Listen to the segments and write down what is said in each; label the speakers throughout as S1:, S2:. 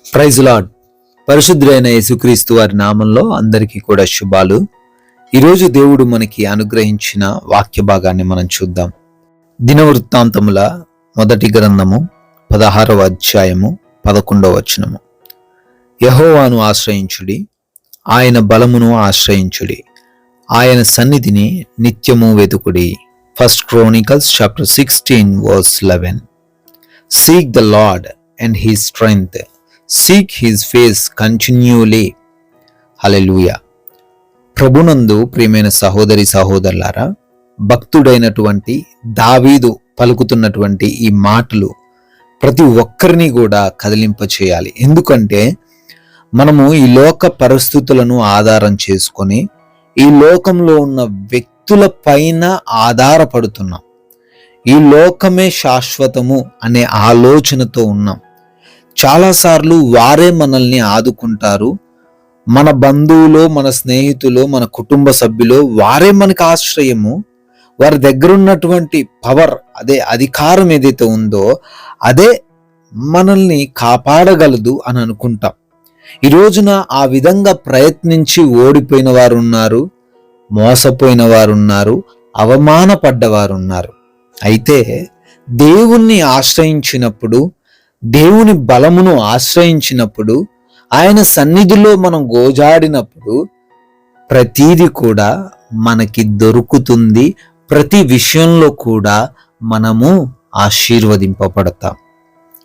S1: Praise lord. పరిశుద్ధుడైన యేసుక్రీస్తు వారి నామంలో అందరికీ కూడా శుభాలు. ఈరోజు దేవుడు మనకి అనుగ్రహించిన వాక్య భాగాన్ని మనం చూద్దాం. దినవృత్తాంతముల మొదటి గ్రంథము 16వ అధ్యాయము 11వ వచనము. యెహోవాను ఆశ్రయించుడి, ఆయన బలమును ఆశ్రయించుడి, ఆయన సన్నిధిని నిత్యము వెతుకుడి. 1 Chronicles chapter 16 verse 11. Seek the Lord and his strength. Seek his face continually. హల్లెలూయా. ప్రభునందు ప్రియమైన సహోదరి సహోదరులారా, భక్తుడైనటువంటి దావీదు పలుకుతున్నటువంటి ఈ మాటలు ప్రతి ఒక్కరిని కూడా కదిలింప చేయాలి. ఎందుకంటే మనము ఈ లోక పరిస్థితులను ఆధారం చేసుకొని ఈ లోకంలో ఉన్న వ్యక్తుల పైన ఆధారపడుతున్నాం. ఈ లోకమే శాశ్వతము అనే ఆలోచనతో ఉన్నాం. చాలాసార్లు వారే మనల్ని ఆదుకుంటారు. మన బంధువులు, మన స్నేహితులు, మన కుటుంబ సభ్యులు వారే మనకు ఆశ్రయము. వారి దగ్గర ఉన్నటువంటి పవర్, అదే అధికారం ఏదైతే ఉందో అదే మనల్ని కాపాడగలదు అని అనుకుంటాం. ఈ రోజున ఆ విధంగా ప్రయత్నించి ఓడిపోయిన వారు ఉన్నారు, మోసపోయిన వారు ఉన్నారు, అవమానపడ్డవారు ఉన్నారు. అయితే దేవుణ్ణి ఆశ్రయించినప్పుడు, దేవుని బలమును ఆశ్రయించినప్పుడు, ఆయన సన్నిధిలో మనం గోజాడినప్పుడు ప్రతీది కూడా మనకి దొరుకుతుంది. ప్రతి విషయంలో కూడా మనము ఆశీర్వదింపబడతాం.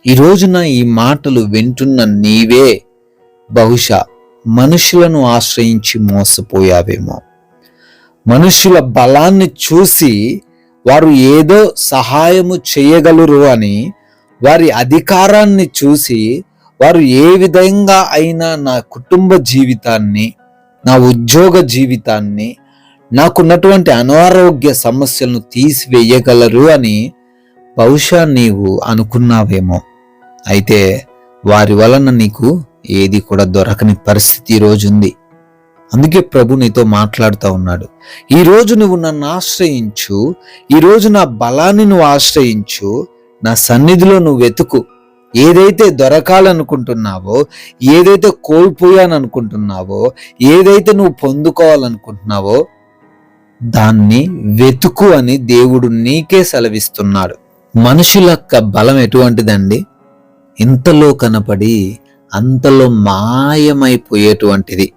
S1: ఈ రోజున ఈ మాటలు వింటున్న నీవే బహుశా మనుషులను ఆశ్రయించి మోసపోయావేమో. మనుషుల బలాన్ని చూసి వారు ఏదో సహాయము చేయగలరు అని, వారి అధికారాన్ని చూసి వారు ఏ విధంగా అయినా నా కుటుంబ జీవితాన్ని, నా ఉద్యోగ జీవితాన్ని, నాకున్నటువంటి అనారోగ్య సమస్యలను తీసివేయగలరు అని బహుశా నీవు అనుకున్నావేమో. అయితే వారి వలన నీకు ఏది కూడా దొరకని పరిస్థితి ఈరోజు ఉంది. అందుకే ప్రభు నీతో మాట్లాడుతూ ఉన్నాడు. ఈరోజు నువ్వు నన్ను ఆశ్రయించు, ఈరోజు నా బలాన్ని నువ్వు ఆశ్రయించు, నా సన్నిధిలో నువ్వు వెతుకు. ఏదైతే దొరకాలనుకుంటున్నావో, ఏదైతే కోల్పోయాననుకుంటున్నావో, ఏదైతే నువ్వు పొందుకోవాలనుకుంటున్నావో దాన్ని వెతుకు అని దేవుడు నీకే సెలవిస్తున్నాడు. మనుషుల యొక్క బలం ఎటువంటిదండి? ఇంతలో కనపడి అంతలో మాయమైపోయేటువంటిది.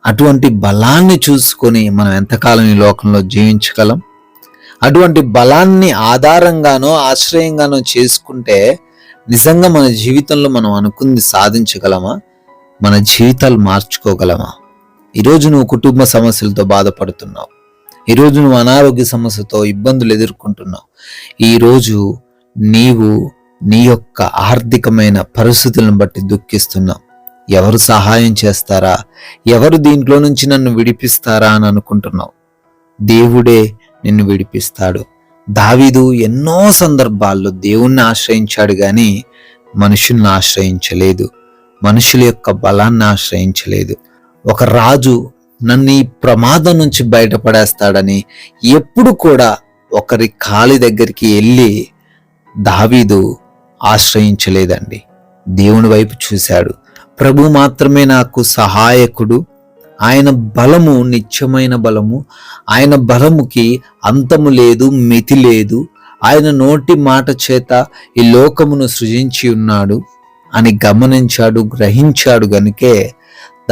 S1: అటువంటి బలాన్ని చూసుకొని మనం ఎంతకాలం ఈ లోకంలో జీవించగలం? అటువంటి బలాన్ని ఆధారంగానో ఆశ్రయంగానో చేసుకుంటే నిజంగా మన జీవితంలో మనం అనుకుంది సాధించగలమా? మన జీవితాలు మార్చుకోగలమా? ఈరోజు నువ్వు కుటుంబ సమస్యలతో బాధపడుతున్నావు, ఈరోజు నువ్వు అనారోగ్య సమస్యతో ఇబ్బందులు ఎదుర్కొంటున్నావు, ఈరోజు నీవు నీ యొక్క ఆర్థికమైన పరిస్థితులను బట్టి దుఃఖిస్తున్నావు. ఎవరు సహాయం చేస్తారా, ఎవరు దీంట్లో నుంచి నన్ను విడిపిస్తారా అని అనుకుంటున్నావు. దేవుడే నిన్ను విడిపిస్తాడు. దావీదు ఎన్నో సందర్భాల్లో దేవుణ్ణి ఆశ్రయించాడు కానీ మనుషుల్ని ఆశ్రయించలేదు, మనుషుల యొక్క బలాన్ని ఆశ్రయించలేదు. ఒక రాజు నన్ను ఈ ప్రమాదం నుంచి బయటపడేస్తాడని ఎప్పుడు కూడా ఒకరి కాలి దగ్గరికి వెళ్ళి దావీదు ఆశ్రయించలేదండి. దేవుని వైపు చూశాడు. ప్రభు మాత్రమే నాకు సహాయకుడు, ఆయన బలము నిత్యమైన బలము, ఆయన బలముకి అంతము లేదు, మితి లేదు, ఆయన నోటి మాట చేత ఈ లోకమును సృజించి ఉన్నాడు అని గమనించాడు, గ్రహించాడు. గనుకే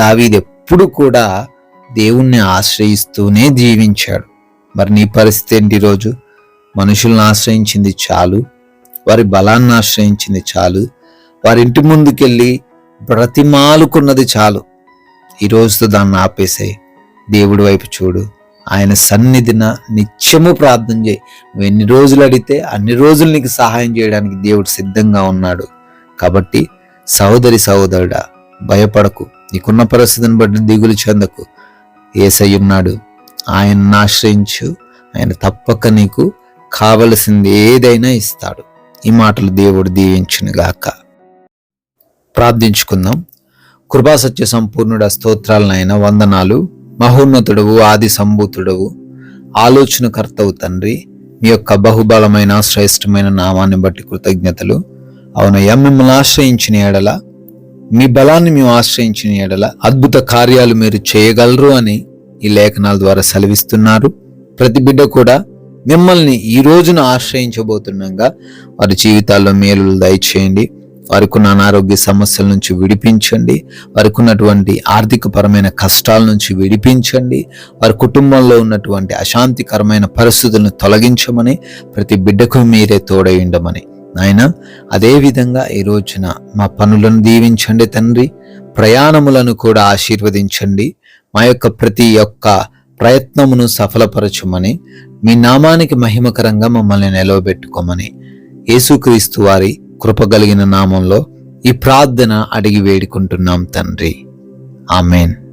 S1: దావీదు ఎప్పుడు కూడా దేవుణ్ణి ఆశ్రయిస్తూనే జీవించాడు. మరి నీ పరిస్థితి ఏంటి? ఈరోజు మనుషులను ఆశ్రయించింది చాలు, వారి బలాన్ని ఆశ్రయించింది చాలు, వారి ఇంటి ముందుకెళ్ళి బ్రతిమాలుకున్నది చాలు. ఈ రోజుతో దాన్ని ఆపేసాయి. దేవుడి వైపు చూడు, ఆయన సన్నిధిన నిత్యము ప్రార్థన చేయి. నువ్వు ఎన్ని రోజులు అడిగితే అన్ని రోజులు నీకు సహాయం చేయడానికి దేవుడు సిద్ధంగా ఉన్నాడు. కాబట్టి సహోదరి సహోదరుడా, భయపడకు, నీకున్న పరిస్థితిని బట్టి దిగులు చెందకు. యేసయ్య ఉన్నాడు, ఆయన్ని ఆశ్రయించు, ఆయన తప్పక నీకు కావలసింది ఏదైనా ఇస్తాడు. ఈ మాటలు దేవుడు దీవించునుగాక. ప్రార్థించుకుందాం. కృపా సత్య సంపూర్ణుడ, స్తోత్రాలనైనా వందనాలు. మహోన్నతుడవు, ఆది సంభూతుడవు, ఆలోచనకర్తవు తండ్రి, మీ యొక్క బహుబలమైన శ్రేష్టమైన నామాన్ని బట్టి కృతజ్ఞతలు. అవునయ్యా, మిమ్మల్ని ఆశ్రయించిన ఎడల, మీ బలాన్ని మేము ఆశ్రయించిన ఎడల అద్భుత కార్యాలు మీరు చేయగలరు అని ఈ లేఖనాల ద్వారా సెలవిస్తున్నారు. ప్రతి బిడ్డ కూడా మిమ్మల్ని ఈ రోజున ఆశ్రయించబోతుండగా వారి జీవితాల్లో మేలులు దయచేయండి. వారికి ఉన్న అనారోగ్య సమస్యల నుంచి విడిపించండి. వారికి ఉన్నటువంటి ఆర్థికపరమైన కష్టాల నుంచి విడిపించండి. వారి కుటుంబంలో ఉన్నటువంటి అశాంతికరమైన పరిస్థితులను తొలగించమని, ప్రతి బిడ్డకు మీరే తోడై ఉండమని నాయన, అదేవిధంగా ఈ రోజున మా పనులను దీవించండి తండ్రి. ప్రయాణములను కూడా ఆశీర్వదించండి. మా యొక్క ప్రతి ప్రయత్నమును సఫలపరచుమని, మీ నామానికి మహిమకరంగా మమ్మల్ని నిలవబెట్టుకోమని యేసుక్రీస్తు వారి కృపగలిగిన నామంలో ఈ ప్రార్థన అడిగి వేడుకుంటున్నాం తండ్రి. ఆమేన్.